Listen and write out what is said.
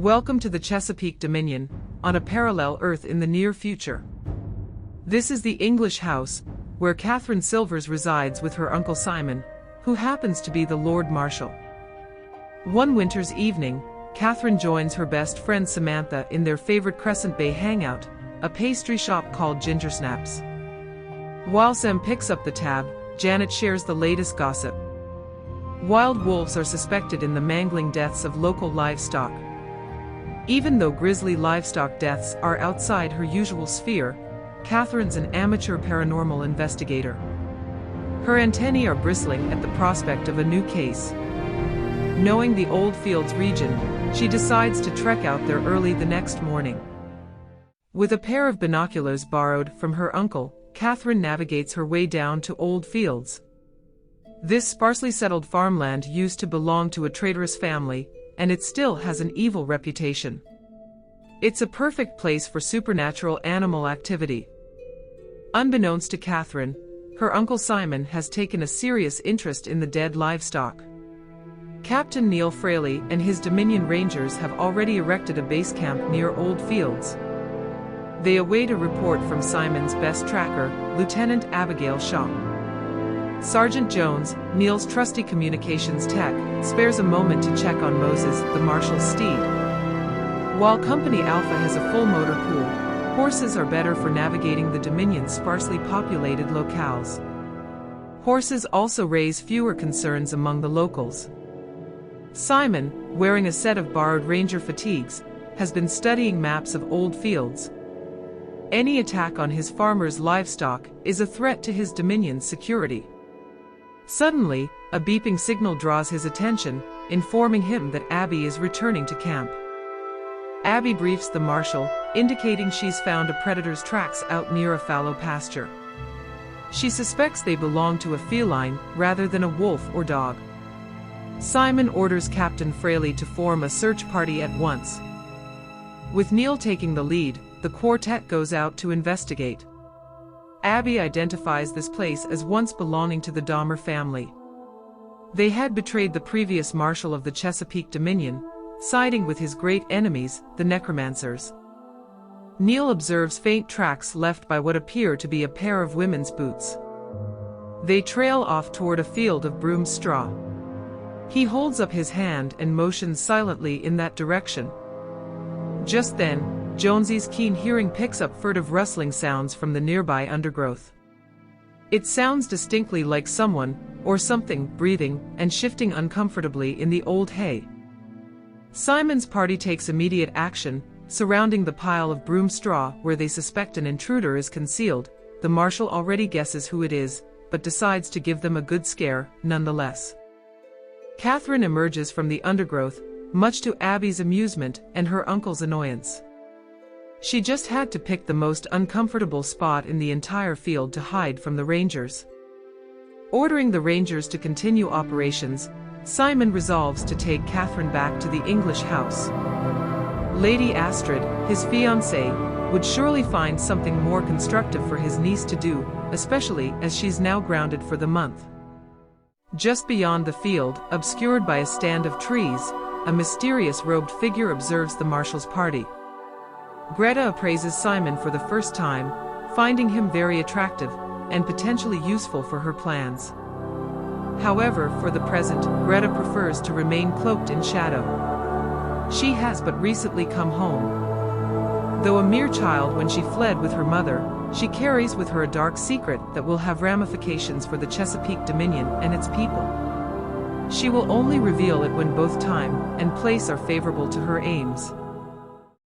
Welcome to the Chesapeake Dominion, on a parallel Earth in the near future. This is the English house, where Catherine Silvers resides with her Uncle Simon, who happens to be the Lord Marshal. One winter's evening, Catherine joins her best friend Samantha in their favorite Crescent Bay hangout, a pastry shop called Ginger Snaps. While Sam picks up the tab, Janet shares the latest gossip. Wild wolves are suspected in the mangling deaths of local livestock. Even though grisly livestock deaths are outside her usual sphere, Catherine's an amateur paranormal investigator. Her antennae are bristling at the prospect of a new case. Knowing the Old Fields region, she decides to trek out there early the next morning. With a pair of binoculars borrowed from her uncle, Catherine navigates her way down to Old Fields. This sparsely settled farmland used to belong to a traitorous family, and it still has an evil reputation. It's a perfect place for supernatural animal activity. Unbeknownst to Catherine, her Uncle Simon has taken a serious interest in the dead livestock. Captain Neil Fraley and his Dominion Rangers have already erected a base camp near Old Fields. They await a report from Simon's best tracker, Lieutenant Abigail Shaw. Sergeant Jones, Neil's trusty communications tech, spares a moment to check on Moses, the Marshal's steed. While Company Alpha has a full motor pool, horses are better for navigating the Dominion's sparsely populated locales. Horses also raise fewer concerns among the locals. Simon, wearing a set of borrowed ranger fatigues, has been studying maps of Old Fields. Any attack on his farmers' livestock is a threat to his Dominion's security. Suddenly, a beeping signal draws his attention, informing him that Abby is returning to camp. Abby briefs the Marshal, indicating she's found a predator's tracks out near a fallow pasture. She suspects they belong to a feline rather than a wolf or dog. Simon orders Captain Fraley to form a search party at once. With Neil taking the lead, the quartet goes out to investigate. Abby identifies this place as once belonging to the Dahmer family. They had betrayed the previous Marshal of the Chesapeake Dominion, siding with his great enemies, the necromancers. Neil observes faint tracks left by what appear to be a pair of women's boots. They trail off toward a field of broom straw. He holds up his hand and motions silently in that direction. Just then, Jonesy's keen hearing picks up furtive rustling sounds from the nearby undergrowth. It sounds distinctly like someone, or something, breathing and shifting uncomfortably in the old hay. Simon's party takes immediate action, surrounding the pile of broom straw where they suspect an intruder is concealed. The Marshal already guesses who it is, but decides to give them a good scare, nonetheless. Catherine emerges from the undergrowth, much to Abby's amusement and her uncle's annoyance. She just had to pick the most uncomfortable spot in the entire field to hide from the Rangers. Ordering the Rangers to continue operations, Simon resolves to take Catherine back to the English house. Lady Astrid, his fiancée, would surely find something more constructive for his niece to do, especially as she's now grounded for the month. Just beyond the field, obscured by a stand of trees, a mysterious robed figure observes the Marshal's party. Greta appraises Simon for the first time, finding him very attractive and potentially useful for her plans. However, for the present, Greta prefers to remain cloaked in shadow. She has but recently come home. Though a mere child when she fled with her mother, she carries with her a dark secret that will have ramifications for the Chesapeake Dominion and its people. She will only reveal it when both time and place are favorable to her aims.